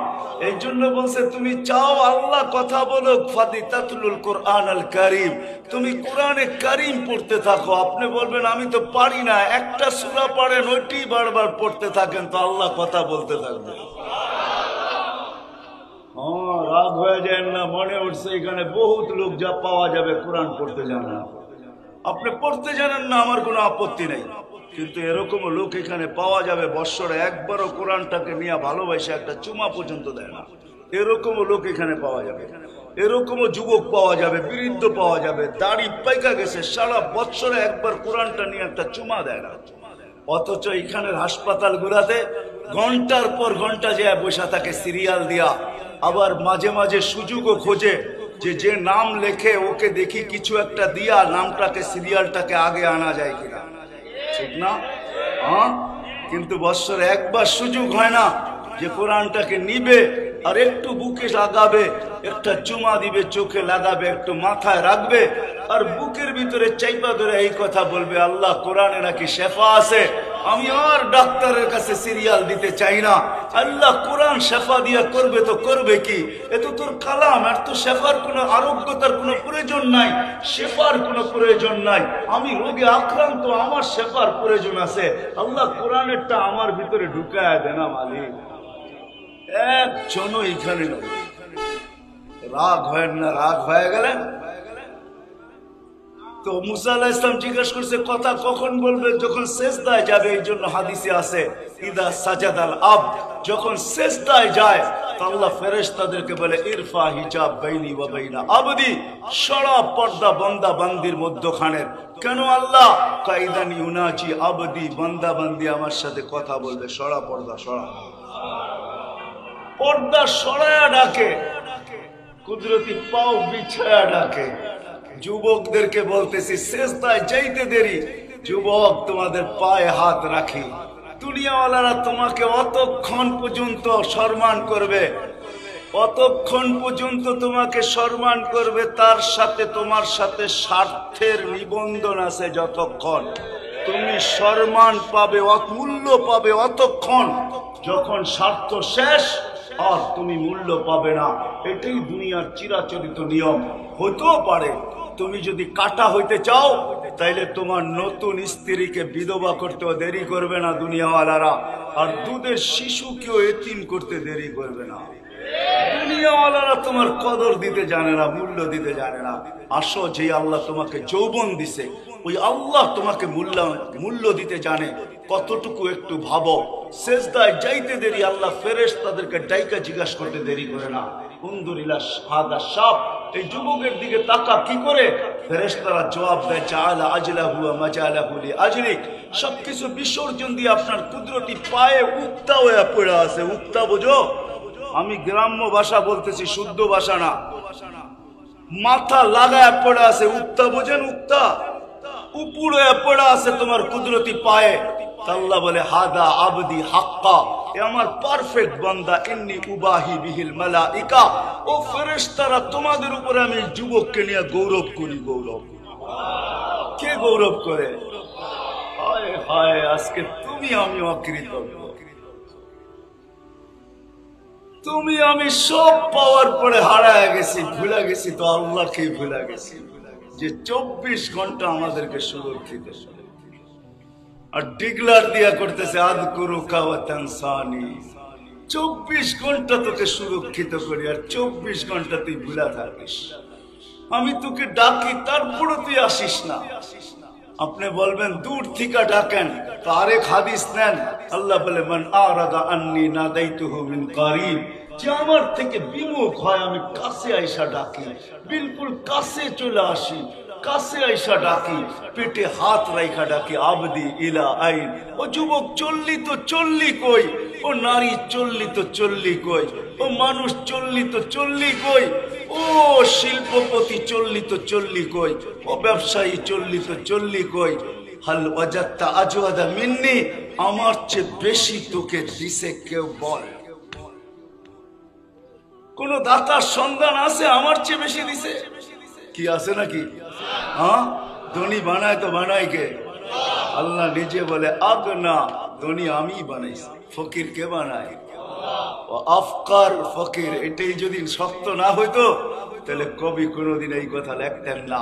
এই জন্য বলছে, তুমি চাও আল্লাহ কথা বলো, ফাদিতাতুল কোরআন আল কারীম, তুমি কোরআনে কারীম পড়তে থাকো। আপনি বলবেন আমি তো পারি না, একটা সূরা পড়েন, ওইটি বারবার পড়তে থাকেন, তো আল্লাহ কথা বলতে থাকবে। হ্যাঁ, রাগ হয়ে যায় না? মনে উঠছে এখানে বহুত লোক যা পাওয়া যাবে কোরআন পড়তে জানে না। আপনি পড়তে জানেন না, আমার কোনো আপত্তি নেই, কিন্তু এরকম লোক এখানে পাওয়া যাবে বৎসরে একবারও কোরআনটাকে নিয়ে ভালোবাসে একটা চুমা পর্যন্ত দেয় না। এরকমও লোক এখানে পাওয়া যাবে। এরকমও যুবক পাওয়া যাবে, বৃদ্ধ পাওয়া যাবে, দাড়ি পাইকা গেছে, সারা বৎসরে একবার কোরআনটা নিয়ে একটা চুমা দেয় না। অথচ এখানের হাসপাতাল গুলাতে ঘন্টার পর ঘন্টা যে বসে থাকে সিরিয়াল দিয়া। আবার মাঝে মাঝে সুযোগও খোঁজে যে নাম লেখে ওকে দেখি কিছু একটা দিয়া নামটাকে, সিরিয়ালটাকে আগে আনা যায় কিনা, ঠিক না? হ্যাঁ, কিন্তু বৎসরে একবার সুযোগ হয় না যে কোরআনটাকে নিবে আর একটু বুকে লাগাবে, একটা চুমা দিবে, চোখে লাগাবে, একটু মাথায় রাখবে, আর বুকের ভিতরে চাইপা ধরে এই কথা বলবে, আল্লাহ কোরআনে নাকি শেফা আছে, আমি আর ডাক্তারের কাছে সিরিয়াল দিতে চাই না। আল্লাহ কোরআন শেফা দিয়া করবে তো করবে কি? এ তো তোর কালাম, আর তো শেফার কোনো আরোগ্যতার কোনো প্রয়োজন নাই, শেফার কোনো প্রয়োজন নাই। আমি রোগে আক্রান্ত, আমার শেফার প্রয়োজন আছে। আল্লাহ কোরআনেরটা আমার ভিতরে ঢুকায় দেনা মালিক। একজনও এখানে নয়। রাগ হয় না? রাগ হয়ে গেলেন তো মুসা আলাইহিস সালাম জিজ্ঞাসা করছে কথা কখন বলবে? যখন সেজদায় যাবে। এই জন্য হাদিসে আছে, ইদা সাজাদাল আব, যখন সেজদায় যায় তো আল্লাহ ফেরেশতাদেরকে বলে, ইরফা হিজাব বাইনি ওয়া বাইনা আবদি, সরা পর্দা বান্দা বান্দির মধ্যখানের। কেন আল্লাহ? কাইদান ইউনাজি আবদি, বান্দা বান্দি আমার সাথে কথা বলবে, সরা পর্দা, সরা। পর্দা সরায়া ডাকে, কুদরতি পাও বিছায়া ডাকে। যুবকদেরকে বলতেছি সেজদায় যাইতে দেরি, যুবক তোমাদের পায়ে হাত রাখি। দুনিয়াওয়ালারা তোমাকে অতক্ষণ পর্যন্ত সম্মান করবে, অতক্ষণ পর্যন্ত তোমাকে সম্মান করবে, তার সাথে তোমার সাথে স্বার্থের নিবন্ধন আছে। যতক্ষণ তুমি সম্মান পাবে, মূল্য পাবে, অতক্ষণ যখন স্বার্থ শেষ আর তুমি মূল্য পাবে না। এটাই দুনিয়ার চিরাচরিত নিয়ম। হতেও পারে তুমি যদি কাটা হইতে চাও, তাইলে তোমার নতুন স্ত্রীকে বিধবা করতেও দেরি করবে না দুনিয়াওয়ালারা, আর দুধের শিশুকেও এতিম করতে দেরি করবে না। দুনিয়াওয়ালারা তোমার কদর দিতে জানে না, মূল্য দিতে জানে না। আসো, যে আল্লাহ তোমাকে যৌবন দিছে, ওই আল্লাহ তোমাকে মূল্য দিতে জানে। কতটুকু একটু ভাবো। সেজদায় যাইতে দেরি, আল্লাহ ফেরেশতাদেরকে ডাইকা জিজ্ঞাসা করতে দেরি করে না। উনদুরিলা হাদা শাব, এই যুবকের দিকে তাকা, কি করে? ফেরেশতারা জবাব দেয়, জাআলা আজলাহু ওয়া মাজালাহু লিআজলিক। সবকিছু বিসর্জন দিয়ে আপনার কুদরতি পায়ে উক্তা হয়ে পড়ে আছে। উক্তা বোঝো? আমি গ্রাম্য ভাষা বলতেছি, শুদ্ধ ভাষা না। মাথা লাগায় পড়ে আছে, উক্তা বোঝেন? উক্তা উপরে পড়ে আছে তোমার কুদরতি পায়ে। আল্লাহ বলে, হাদা আবদি হাক্কা, এ আমার পারফেক্ট বান্দা। ইন্নী উবাহি বিহিল মালাইকা, ও ফেরেশতারা তোমাদের উপরে আমি যুবককে নিয়ে গৌরব করি। গৌরব কে গৌরব করে? হায় হায়, আজকে তুমি আমি অকৃতজ্ঞ। তুমি আমি সব পাওয়ার পরে হারায় গেছি, ভুলে গেছি তো আল্লাহকে ভুলে গেছি, যে 24 ঘন্টা আমাদেরকে সুরক্ষিত। আর ডিগলার দিয়া করতেছে আযকুরুকা ওয়া তানসানি। 24 ঘন্টা তোকে সুরক্ষিত করি, আর 24 ঘন্টা তুই ভুলা থাকিস। আমি তোকে ডাকি, তারপরে তুই আসিস না। আপনি বলবেন দূর থেকে ডাকেন, তো আরেক হাদিস নেন। আল্লাহ বলে, মান আরাদা আন্নি নাদাইতুহু মিন কারিব, যে আমার থেকে বিমুখ হয় আমি কাছে আইসা ডাকি, বিলকুল কাছে চলে আসি, কাছে আইসা ডাকি, পেটে হাত রাইখা ডাকি, আবদি ইলা আইন। ও যুবক চললি তো চললি কই? ও নারী চললি তো চললি কই? ও মানুষ চললি তো চললি কই? ও শিল্পপতি চললি তো চললি কই? ও ব্যবসায়ী চললি তো চললি কই? হাল ওয়াজাত্তা আজওয়াদা মিন্নি, আমার চেয়ে বেশি তোকে দিছে কেউ? বল, কোন দাতার সন্ধান আছে আমার চেয়ে বেশি দিছে? কি আছে নাকি? হ্যাঁ, ধনী বানায় তো বানায় কে? আল্লাহ নিজে বলে, আগনা, ধনী আমি বানাইছি, ফকির কে বানায়? ও আফকার ফকির। এটাই যদি সত্য না হইতো, তাহলে কবি কোনোদিন এই কথা লিখতেন না।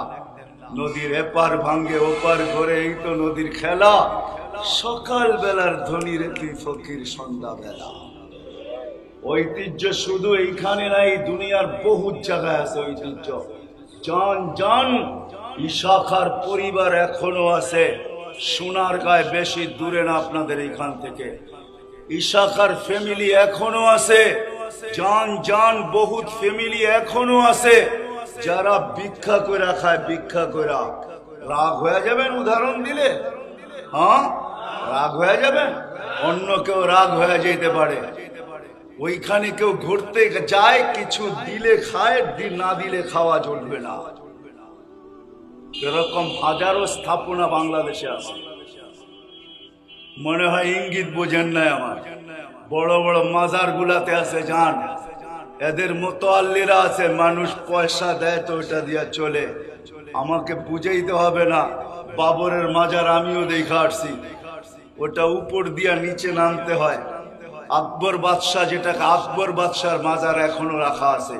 নদীর এপার ভাঙ্গে ওপার ঘরে, এই তো নদীর খেলা। সকাল বেলার ধনী রে তুই ফকির সন্ধ্যা বেলা। ঐতিহ্য শুধু এইখানে নাই, দুনিয়ার বহু জায়গায় আছে ঐতিহ্য। জান জান ইশাখার পরিবার এখনো আছে সোনারগাঁয়, বেশি দূরে না আপনাদের এখান থেকে। ইশাখার ফ্যামিলি এখনো আছে। জান জান বহুত ফ্যামিলি এখনো আছে, যারা ভিক্ষা করে খায়, ভিক্ষা করে। রাগ হয়ে যাবেন উদাহরণ দিলে? হ্যাঁ, রাগ হয়ে যাবেন। অন্য কেউ রাগ হয়ে যেতে পারে। ওইখানে কেউ ঘুরতে যায়, কিছু দিলে খায়, না দিলে খাওয়া চলবে না। এরকম হাজারো স্থাপনা বাংলাদেশে আছে। মনে হয় ইঙ্গিত বোঝেন নাই আমার। বড় বড় মাজার গুলাতে আছে, যান, এদের মোতাল্লিরা আছে, মানুষ পয়সা দেয় তো ওটা দিয়া চলে। আমাকে বুঝাইতে হবে না, বাবরের মাজার আমিও দেখা আসছি, ওটা উপর দিয়া নিচে নামতে হয়। আকবর বাদশাহ, যেটাকে আকবর বাদশার মাজার এখনো রাখা আছে,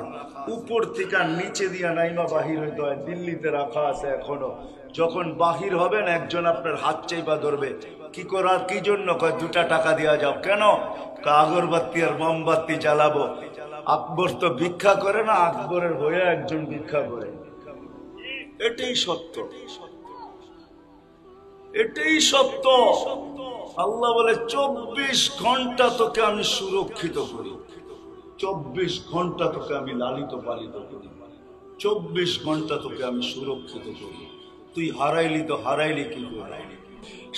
উপর থেকে নিচে দিয়া নাইমা বাহির হইতে হয়। দিল্লিতে রাখা আছে এখনো। যখন বাহির হবেন, একজন আপনার হাত চাইপা ধরবে। কি করার, কি জন্য? কয় 2 টাকা দিয়া যাও। কেন? আগরবাতি আর মোমবাতি জ্বালাবো। আকবর তো ভিক্ষা করে না, আকবরের হয়ে একজন ভিক্ষা করে। এটাই সত্য, এটাই সত্য। আল্লাহ বলে, 24 ঘন্টা তোকে আমি সুরক্ষিত করি, 24 ঘন্টা তোকে আমি লালিত পালিত করি, 24 ঘন্টা তোকে আমি সুরক্ষিত করি। তুই হারাইলি তো হারাইলি কি করে?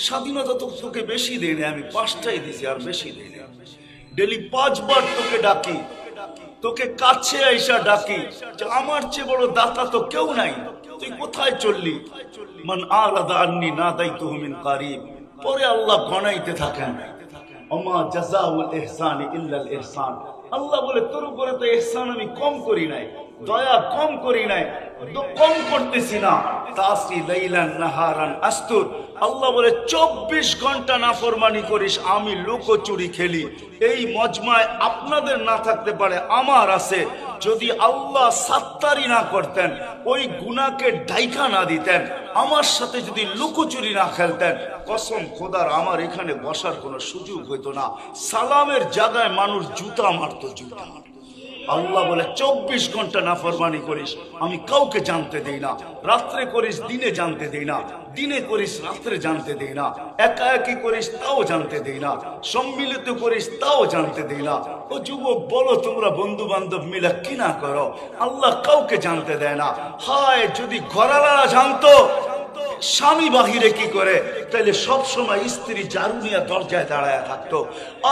স্বাধীনতা তো তোকে বেশি দেয় না, আমি 5টাই দিছি, আর বেশি দেয় না। ডেলি 5 বার তোকে ডাকি, তোকে কাছে আইসা ডাকি যে আমার চেয়ে বড় দাতা তো কেউ নাই, তুই কোথায় চললি? মান আরাদা আন্নি নাদাইতুহু মিন কারিব। পরে আল্লাহ গণাইতে থাকেন, ওমা জাযাউল ইহসানি ইল্লাল ইহসান। আল্লাহ বলে তোর উপরে তো ইহসান আমি কম করি নাই, দয়া কম করি নাই, কম করতেছি না। তাসি লাইলান নাহারান আস্তুর। আল্লাহ বলে 24 ঘন্টা নাফরমানি করিস, আমি লুকোচুরি খেলি। এই মজমায় আপনাদের না থাকতে পারে, আমার আছে। যদি আল্লাহ সাত্তারি না করতেন, ওই গুনাহকে ডাইকা না দিতেন, আমার সাথে যদি লুকোচুরি না খেলতেন, কসম খোদার আমার এখানে বসার কোনো সুযোগ হইতো না। সালামের জায়গায় মানুষ জুতা মারতো, জুতা। আল্লাহ বলে 24 ঘন্টা নাফরমানি করিস, আমি কাউকে জানতে দেই না। রাত্রে করিস, দিনে জানতে দেই না। দিনে করিস, রাত্রে জানতে দেই না। একা একই করিস, তাও জানতে দেই না। সম্মিলিত করিস, তাও জানতে দেই না। ও যুবক, বলো তোমরা বন্ধু বান্ধব মিলে কি না করো? আল্লাহ কাউকে জানতে দেয় না। হায়, যদি ঘরালারা জানতো স্বামী বাহিরে কি করে, তাহলে সব সময় স্ত্রী ঝাড়ু নিয়ে দরজায় দাঁড়ায় থাকতো।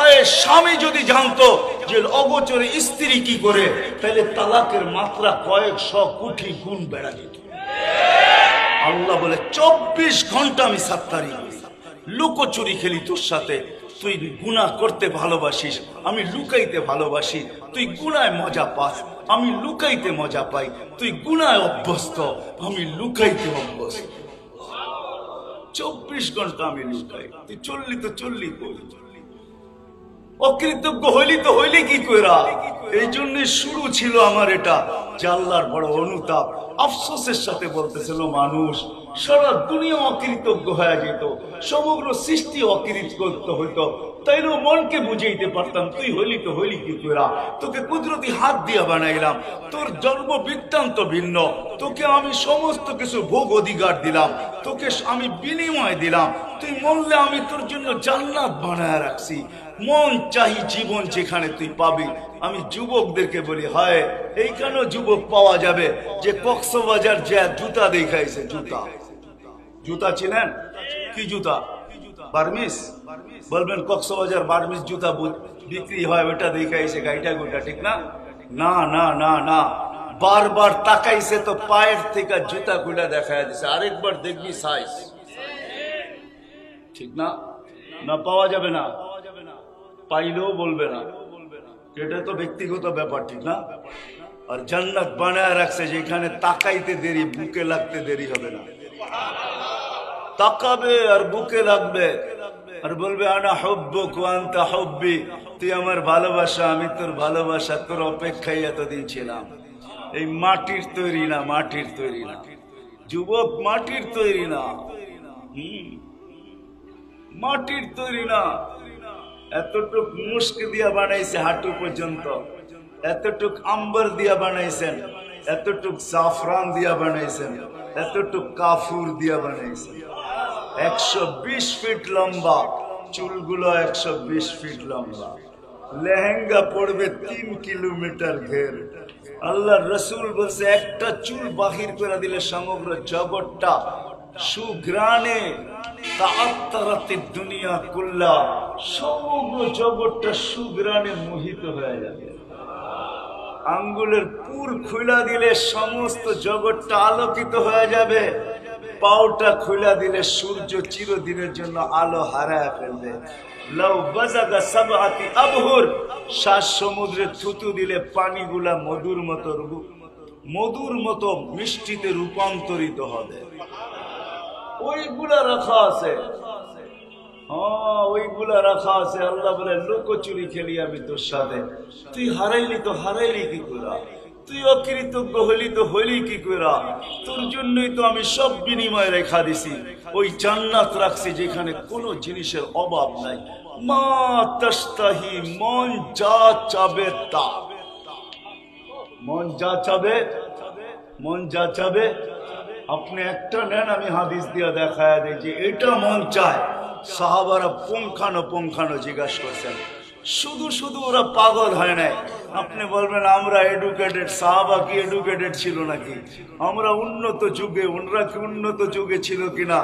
আয় স্বামী যদি জানতো যে অগোচরে স্ত্রী কি করে, তাহলে তালাকের মাত্রা কয়েকশো কোটি গুণ বেড়া যেত। আল্লাহ বলে 24 ঘন্টা আমি সাত্তারি, লুকোচুরি খেলি তোর সাথে। তুই গুনাহ করতে ভালোবাসিস, আমি লুকাইতে ভালোবাসি। তুই গুনায় মজা পাস, আমি লুকাইতে মজা পাই। তুই গুনায় অভ্যস্ত, আমি লুকাইতে অভ্যস্ত। 24 ঘন্টা আমি লুকাই। তুই চললি তো চললি, অকৃতজ্ঞ হইলি তো হইলি কি কইরা? এই জন্য শুরু ছিল আমার এটা, যে আল্লাহর বড় অনুতাপ। আফসোসের সাথে বলতেছিল মানুষ, সারা দুনিয়া অকৃতজ্ঞ হয়ে যেত, সমগ্র সৃষ্টি অকৃতজ্ঞ হইতো। তাইলেও মনকে বুঝাইতে পারতাম, তুই হইলি তো হইলি কি কইরা? তোকে কুদরতি হাত দিয়া বানাইলাম, তোর জন্ম বৃত্তান্ত ভিন্ন, তোকে আমি সমস্ত কিছু ভোগ অধিকার দিলাম, তোকে আমি বিনিময় দিলাম। তুই মরলে আমি তোর জন্য জান্নাত বানায় রাখছি। মন চাহি জীবন যেখানে তুই পাবি। আমি যুবকদেরকে বলি, হয় এইখানেও যুবক পাওয়া যাবে যে কক্সবাজার যে জুতা দেখাইছে। জুতা, জুতা চিনেন? কি জুতা? বার্মিস। বলবেন কক্সবাজার বার্মিস জুতা বিক্রি হয়, ওটা দেখাইছে গাইটা গোটা, ঠিক না? না না না না, বারবার তাকাইছে তো পায়ের থেকে জুতা গুলা দেখা দিছে। আরেকবার দেখবি সাইজ, ঠিক না? না পাওয়া যাবে না, পাইলেও বলবে না, এটা তো ব্যক্তিগত ব্যাপার, ঠিক না? আর জান্নাত বানায় রাখছে যেখানে তাকাইতে দেরি, বুকে লাগতে দেরি হবে না। তাকাবে আর বুকে লাগবে, আর বলবে আনা হুব্বুক ওয়া আনতা হুব্বি, তুই আমার ভালোবাসা, আমি তোর ভালোবাসা, তোর অপেক্ষায় এতদিন ছিলাম। এই মাটির তৈরি না, মাটির তৈরি না যুবক, মাটির তৈরি না, মাটির তৈরি না। এতটুক মুস্ক দিয়া বানাইছে হাঁটু পর্যন্ত, এতটুক আম্বর দিয়া বানাইছেন, এতটুক জাফরান দিয়া বানাইছেন, এতটুক কাফুর দিয়া বানাইছেন। 120 ফিট লম্বা, চুলগুলো 120 ফিট লম্বা, লেহেঙ্গা পড়বে 3 কিলোমিটার ঘের। আল্লাহ রসুল বলছে একটা চুল বাহির করে দিলে সমগ্র জগৎটা সুঘ্রাণে দুনিয়া কুল্লা, সমগ্র জগৎটা সুঘ্রাণে মোহিত হয়ে যাবে। আঙ্গুলের পুর খুলা দিলে সমস্ত জগৎটা আলোকিত হয়ে যাবে। পাওটা খুলা দিলে সূর্য চিরদিনের জন্য আলো হারায় ফেলবে। লাউ বাজাগা সাবআতি আবহুর, 7 সমুদ্রে থুতু দিলে পানিগুলা মধুর মতো মিষ্টিতে রূপান্তরিত হবে। ওইগুলা রাখা আছে, ওইগুলা রাখা আছে। আল্লাহ বলে লুকোচুরি খেলি আমি তোর সাথে, তুই হারাইলি তো হারাইলি কি করে? তুই অকৃতজ্ঞ হইলি তো হইলি কি করে? তোর জন্যই তো আমি সব বিনিময় রেখা দিছি। ওই জান্নাত রাখছি যেখানে কোনো জিনিসের অভাব নাই। মা তাস্তাহি, মন যা চাবে তা, মন যা চাবে, মন যা চাবে। আপনি একটা নেন, আমি হাদিস দিয়া দেখায় দিই যে এটা মন চায়। সাহাবারা পুঙ্খানো জিজ্ঞাসা করছেন, শুধু শুধু ওরা পাগল হয় নাই। আপনি বলবেন আমরা এডুকেটেড, সাহাবা কি এডুকেটেড ছিল নাকি? আমরা উন্নত যুগে, ওনারা কি উন্নত যুগে ছিল কিনা?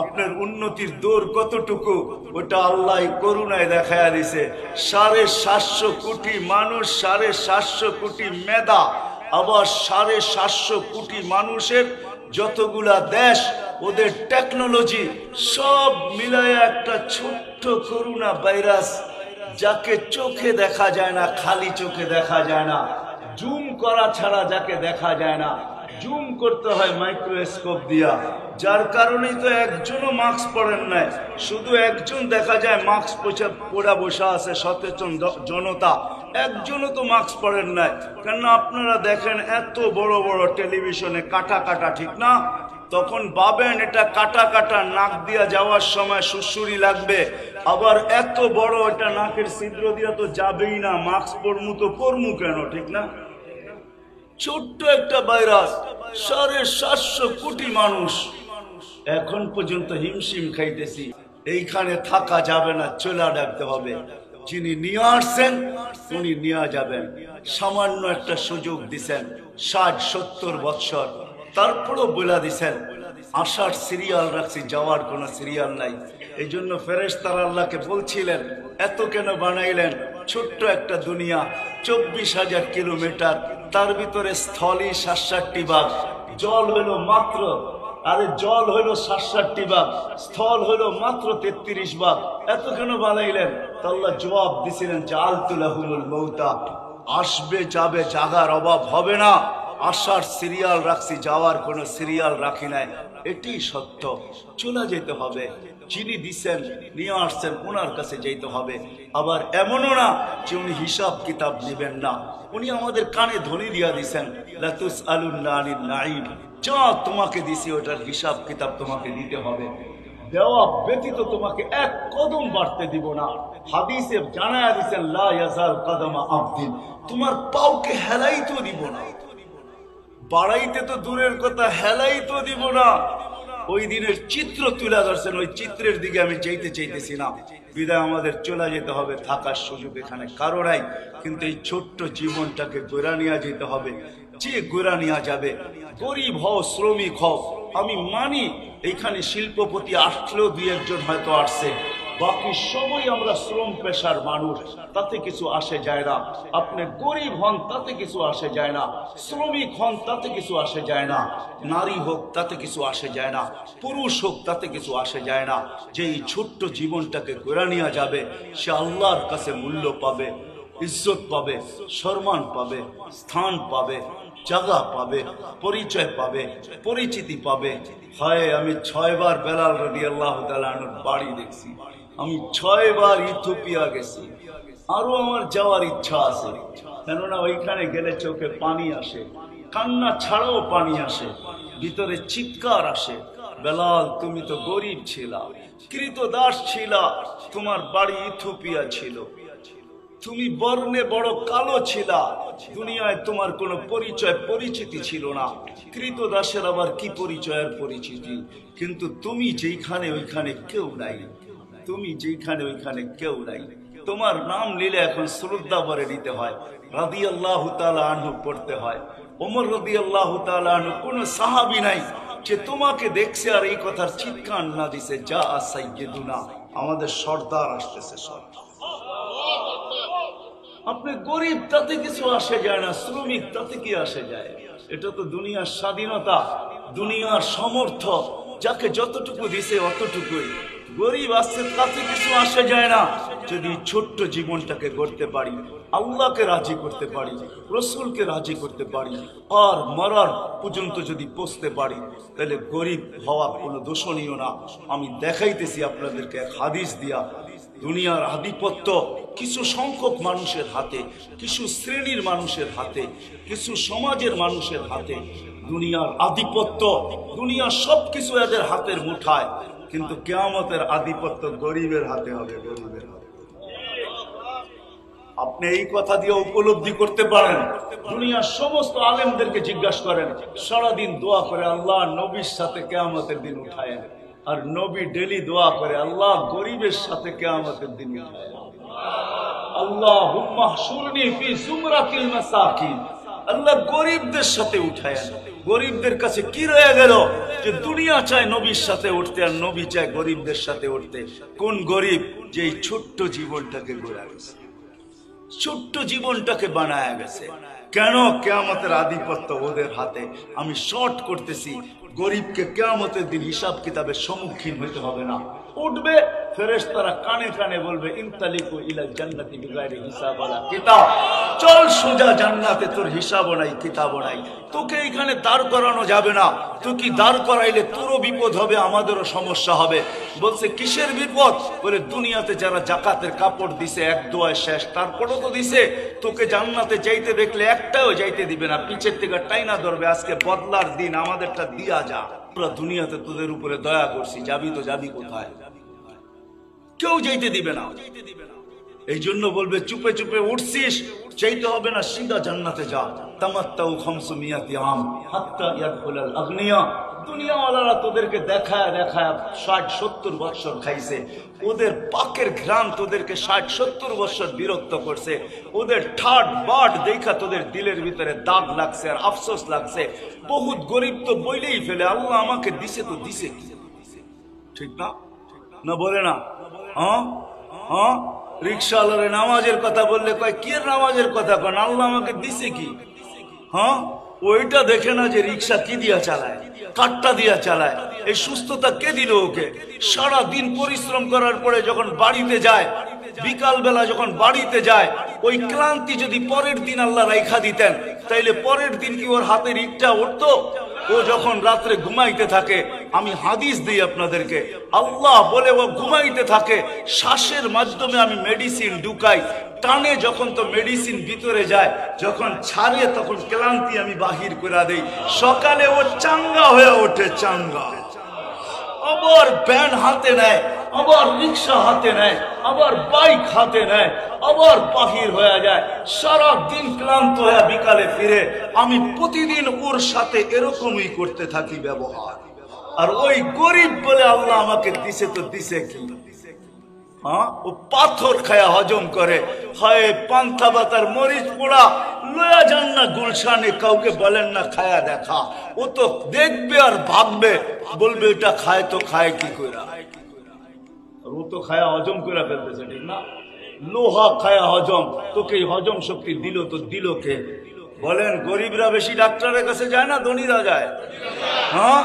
আপনার উন্নতির দৌড় কতটুকু ওটা আল্লাহ করুণায় দেখায়া দিছে। 750 কোটি মানুষ, 750 কোটি মেধা, আবার 750 কোটি মানুষের যতগুলা দেশ, ওদের টেকনোলজি সব মিলায় একটা ছোট্ট করোনা ভাইরাস, যাকে চোখে দেখা যায় না, খালি চোখে দেখা যায় না, জুম করা ছাড়া যাকে দেখা যায় না, জুম করতে হয় মাইক্রোস্কোপ দিয়া। যার কারণেই তো একজনও মাস্ক পরেন নাই, শুধু একজন দেখা যায় মাস্ক পরা বসা আছে, সচেতন জনতা, একজনও তো মাস্ক পরেন নাই। কেন আপনারা দেখেন এত বড় বড় টেলিভিশনে কাটা কাটা, ঠিক না? তখন ভাবেন এটা কাটা কাটা, নাক দিয়া যাওয়ার সময় সুসুরি লাগবে, আবার এত বড় এটা নাকের ছিদ্র দিয়া তো যাবেই না, মাস্ক পরমু তো পরমু কেন, ঠিক না? ছোট্ট একটা ভাইরাস, 750 কোটি মানুষ এখন পর্যন্ত হিমশিম খাইতেছি। এইখানে থাকা যাবে না, চলে ডাকতে হবে। যিনি নিয়ে আসছেন উনি নিয়ে যাবেন। সামান্য একটা সুযোগ দিছেন, 60-70 বৎসর, তারপরও বলে দিছেন আসার সিরিয়াল রাখছি, যাওয়ার কোনো সিরিয়াল নাই। এই জন্য ফেরেশতারা আল্লাহকে বলছিলেন এত কেন বানাইলেন? ছোট্ট একটা দুনিয়া, 24,000 কিলোমিটার, তার ভিতরে স্থলই 67টি ভাগ, জল হলো মাত্র, আরে জল হইল 67টি ভাগ, স্থল হইল মাত্র 33 ভাগ, এত কেন বানাইলেন? তো আল্লাহ জবাব দিছিলেন জাআলতু লাহুমুল মৌতা, আসবে যাবে, জাগার অভাব হবে না। আসার সিরিয়াল রাখছি, যাওয়ার কোনো সিরিয়াল রাখি নাই, এটি সত্য। চলে যেতে হবে, যিনি দিচ্ছেন নিয়ে আসছেন ওনার কাছে যেতে হবে। আবার এমনও না যে উনি হিসাব কিতাব দিবেন না, উনি আমাদের কানে ধ্বনি দিয়া দিচ্ছেন লাতুসআলুন্না আনিন নাঈম, যা তোমাকে দিছি ওটার হিসাব কিতাব তোমাকে দিতে হবে, দেওয়া ব্যতীত তোমাকে এক কদম বাড়তে দিব না। হাদিসে জানায়া দিচ্ছেন লা ইয়াজাল কদমা আবদিন, তোমার পাওকে হেলাই তো দিব না, বাড়াইতে তো দূরের কথা, হেলাই তো দিব না। ওই দিনের চিত্র তুলে ধরছেন, ওই চিত্রের দিকে আমি যেতে চাইতেছি না, বিদায় আমাদের চলে যেতে হবে, থাকার সুযোগ এখানে কারো নাই। কিন্তু এই ছোট্ট জীবনটাকে গোড়া নিয়ে যেতে হবে। যে গোড়া নিয়ে যাবে, গরিব হও, শ্রমিক হও, আমি মানি এইখানে শিল্পপতি আসলেও 2-1 হয়তো আসছে, বাকি সবাই আমরা শ্রম পেশার মানুষ, তাতে কিছু আসে যায় না। আপনি গরিব হন তাতে কিছু আসে যায় না, শ্রমিক হন তাতে কিছু আসে যায় না, নারী হোক তাতে কিছু আসে যায় না, পুরুষ হোক তাতে কিছু আসে যায় না। যে এই ছোট্ট জীবনটাকে গড়ে নিয়ে যাবে, সে আল্লাহর কাছে মূল্য পাবে, ইজ্জত পাবে, সম্মান পাবে, স্থান পাবে, জায়গা পাবে, পরিচয় পাবে, পরিচিতি পাবে। হয় আমি 6 বার বেলাল রাদিয়াল্লাহু তাআলা আনহুর বাড়ি দেখছি, আমি 6 বার ইথিওপিয়া গেছি, আরো আমার যাওয়ার ইচ্ছা আছে। কেননা ওইখানে গেলে চোখে পানি আসে, কান্না ছাড়াও পানি আসে, ভিতরে চিৎকার আসে। বেলাল তুমি তো গরিব ছিলা, কৃতদাস ছিলা, তোমার বাড়ি ইথিওপিয়া ছিল, তুমি বর্ণে বড় কালো ছিলা, দুনিয়ায় তোমার কোনো পরিচয় পরিচিতি ছিল না। কৃতদাসের আবার কি পরিচয়ের পরিচিতি? কিন্তু তুমি যেখানে ওইখানে কেউ নাই, তুমি যেখানে ওইখানে কেউ নাই। তোমার নাম নিলে এখন শ্রদ্ধা ভরে নিতে হয়, রাদিয়াল্লাহু তাআলা আনহু পড়তে হয়। ওমর রাদিয়াল্লাহু তাআলা আনহু কোন সাহাবী নাই যে তোমাকে দেখছে আর এই কথার চিৎকার না দিছে যা সাইয়্যিদুনা, আমাদের সর্দার আসতেছে, সর্দার। আপনি গরিব তাতে কিছু আসে যায় না, শ্রমিক তাতে কি আসে যায়? এটা তো দুনিয়ার স্বাধীনতা, দুনিয়ার সমর্থ, যাকে যতটুকু দিছে অতটুকুই। গরিব আসছে তাতে কিছু আসে যায় না। যদি ছোট্ট জীবনটাকে গড়তে পারি, আল্লাহকে রাজি করতে পারি, রসুলকে রাজি করতে পারি, আর মরার পর্যন্ত যদি পৌঁছতে পারি, তাহলে গরিব হওয়া কোনো দোষণীয় না। আমি দেখাইতেছি আপনাদেরকে এক হাদিস দিয়া, দুনিয়ার আধিপত্য কিছু সংখ্যক মানুষের হাতে, কিছু শ্রেণীর মানুষের হাতে, কিছু সমাজের মানুষের হাতে। দুনিয়ার আধিপত্য, দুনিয়ার সবকিছু এদের হাতের মুঠায়, কিন্তু কিয়ামতের আধিপত্য গরিবের হাতে হবে, গরিবের হাতে। আপনি এই কথা দিয়ে উপলব্ধি করতে পারেন। দুনিয়ার সমস্ত আলেমদেরকে জিজ্ঞাসা করেন, সারাদিন দোয়া করে আল্লাহ নবীর সাথে কিয়ামতের দিন উঠায়েন, আর নবী ডেলি দোয়া করে আল্লাহ গরিবের সাথে কিয়ামতের দিন উঠায়েন। আল্লাহুম্মা হশুরনি ফি জুমরাতিল মাসাকিন, আল্লাহ গরিবদের সাথে উঠায়। গরিবদের কাছে কি রয়ে গেল যে দুনিয়া চায় নবীর সাথে উঠতে আর নবী চায় গরিবদের সাথে উঠতে। কোন গরিব? যে এই ছোট্ট জীবনটাকে গড়ে গেছে, ছোট্ট জীবনটাকে বানায় গেছে। কেন? কিয়ামতের আধিপত্য ওদের হাতে। আমি শর্ট করতেছি, গরিবকে কিয়ামতের দিন হিসাব কিতাবের সম্মুখীন হতে হবে না। উঠবে ফেরেশতারা কানে কানে বলবে ইনতালিকু ইলা জান্নাতি বিগাইরি হিসাব ওয়ালা কিতাব, চল সোজা জান্নাতে, তোর হিসাবও নাই কিতাবও নাই। তোকে এখানে দাঁড় করানো যাবে না। তুই কি দাঁড় করাইলে তোরও বিপদ হবে, আমাদেরও সমস্যা হবে। বলছে কিসের বিপদ? বলে দুনিয়াতে যারা জাকাতের কাপড় দিছে এক দোয়ায় শেষ, তারপরও তো দিছে। তোকে জান্নাতে যাইতে দেখলে একটাও যাইতে দিবে না, পিছের থেকে টাইনা ধরবে। আজকে বদলার দিন, আমাদেরটা দিয়া যা। আমরা দুনিয়াতে তোদের উপরে দয়া করছি, যাবি তো যাবি কোথায়? কেউ যাইতে দিবে না। এই জন্য বলবে চুপে চুপে উঠছিস, চাইতে হবে না, সিধা জান্নাতে যা। তামাত্তাউ খামসুমিয়াতি আম হাত্তা ইয়াদখুলাল আগনিয়া। দুনিয়াওয়ালারা তোদেরকে দেখায় দেখায় 60-70 বছর খাইছে। ওদের পাকের ঘ্রাণ তোদেরকে 60-70 বছর বিরক্ত করছে। ওদের ঠাট বাট দেখা তোদের দিলের ভিতরে দাগ লাগছে আর আফসোস লাগছে। বহুত গরিব তো বইলেই ফেলে আল্লাহ আমাকে দিছে তো দিছে কি? ঠিক না? না বলে না? হ্যাঁ হ্যাঁ, রিক্সাওয়ালারে নামাজের কথা বললে কয় কি নামাজের কথা কন, আল্লাহ আমাকে দিছে কি? হ্যাঁ, ওইটা দেখে না যে রিক্সা কি দিয়া চালায়, কাটটা দিয়া চালায়। এই সুস্থতা কে দিল ওকে? সারা দিন পরিশ্রম করার পরে যখন বাড়িতে যায়, বিকাল বেলা যখন বাড়িতে যায়, ওই ক্লান্তি যদি পরের দিন আল্লাহ রাইখা দিতেন, তাইলে পরের দিন কি ওর হাতে রিকটা উঠতো? ও যখন রাত্রে ঘুমাইতে থাকে, আমি হাদিস দিই আপনাদেরকে, আল্লাহ বলে ও ঘুমাইতে থাকে, শ্বাসের মাধ্যমে আমি মেডিসিন ঢুকাই, টানে যখন তো মেডিসিন ভিতরে যায়, যখন ছাড়ে তখন ক্লান্তি আমি বাহির করে দেই। সকালে ও চাঙ্গা হয়ে ওঠে, চাঙ্গা। আবার ভ্যান হাতে নেয়, আবার রিক্সা হাতে নেয়, আবার বাইক হাতে নেয়, আবার বাহির হয়ে যায়। সারা দিন ক্লান্ত হয়ে বিকালে ফিরে। আমি প্রতিদিন ওর সাথে এরকমই করতে থাকি ব্যবহার। আর ওই গরিব বলে আল্লাহ আমাকে দিছে তো দিছে কি? হ্যাঁ, ও পাথর খায়া হজম করে। হয় পান্থা বাতার মরিচ পোড়া লয়া যান না গুলশানে, কাউকে বলেন না খায়া দেখা। ও তো দেখবে আর ভাববে, বলবে এটা খায় তো খায় কি করে। ও তো খায়া হজম করে ফেলতেছে, ঠিক না? লোহা খায়া হজম, তোকে হজম শক্তি দিল তো দিল কে? বলেন, গরিবরা বেশি ডাক্তারের কাছে যায় না ধনীরা যায়? হ্যাঁ,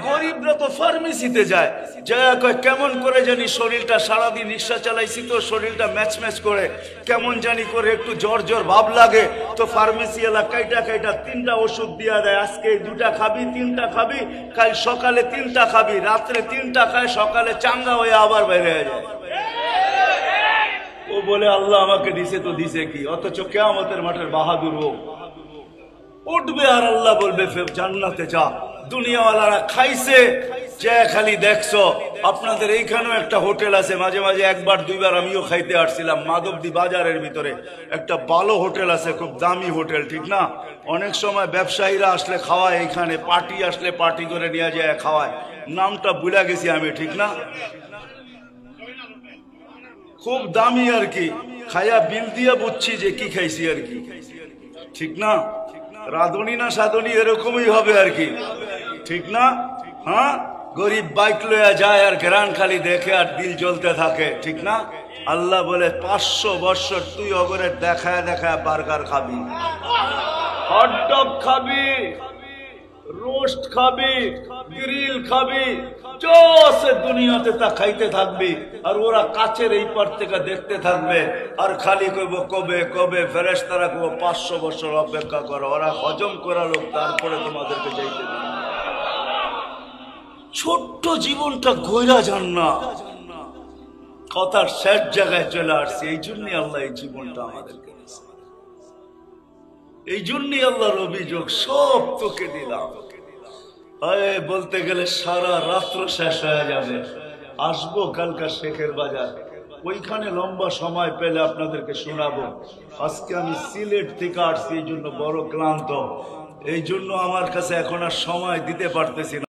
গরিবরা তো ফার্মেসিতে যায়, যায় কয় কেমন করে জানি শরীরটা, সারাদিন রিক্সা চালাইছি তো শরীরটা ম্যাচ ম্যাচ করে, কেমন জানি করে একটু জ্বর জ্বর ভাব লাগে। তো ফার্মেসি এলা কাইটা কাইটা 3টা ওষুধ দিয়া দেয়। আজকে 2টা খাবি, 3টা খাবি, কাল সকালে 3টা খাবি, রাত্রে 3টা খায়, সকালে চাঙ্গা হয়ে আবার বাইরে হয়ে যায়। ও বলে আল্লাহ আমাকে দিছে তো দিছে কি? অথচ কিয়ামতের মাঠের বাহাদুর ও উঠবে আর আল্লাহ বলবে জান্নাতে যা। দুনিয়াওয়ালারা খাইছে যে খালি দেখছো। আপনাদের এইখানেও একটা হোটেল আছে, মাঝে মাঝে 1-2বার আমিও খাইতে আসছিলাম। মাধবদী বাজারের ভিতরে একটা ভালো হোটেল আছে, খুব দামি হোটেল, ঠিক না? অনেক সময় ব্যবসায়ীরা আসলে খাওয়ায়, এইখানে পার্টি আসলে পার্টি করে নিয়ে যায় খাওয়ায়। নামটা ভুলে গেছি আমি, ঠিক না? খুব দামি আর কি, খাইয়া বিল দিয়ে বুঝছি যে কি খাইছি আর কি, ঠিক না? রাধুনি না সাধুনি এরকমই হবে আর কি, ঠিক না? হ্যাঁ, গরিব বাইক লইয়া যায় আর ঘেরান খালি দেখে আর দিল জ্বলতে থাকে, ঠিক না? আল্লাহ বলে 500 বছর তুই অগরের দেখায় দেখায় বার্গার খাবি, হটডগ খাবি, রোস্ট খাবি, গ্রিল খাবি, চসে দুনিয়াতে তা খাইতে থাকবি। আর ওরা কাছের এই পার থেকে দেখতে থাকবে আর খালি কইব কবে কবে ফেরেশতারা কইব 500 বছর অপেক্ষা করো, ওরা হজম করা লোক, তারপরে তোমাদেরকে যাইতে দিবে। ছোট্ট জীবনটা গইরা যান না, কথার শেষ জায়গায় চলে আসছে। এই জন্যই আল্লাহ এই জীবনটা আমাদেরকে দিয়েছে, এই জন্যই আল্লাহর অভিযোগ সব তোকে দিলাম। বলতে গেলে সারা রাত্র শেষ হয়ে যাবে। আসবো কালকা শেখের বাজার, ওইখানে লম্বা সময় পেলে আপনাদেরকে শোনাবো। আজকে আমি সিলেট থেকে আসছি, এই জন্য বড় ক্লান্ত, এই জন্য আমার কাছে এখন আর সময় দিতে পারতেছি না।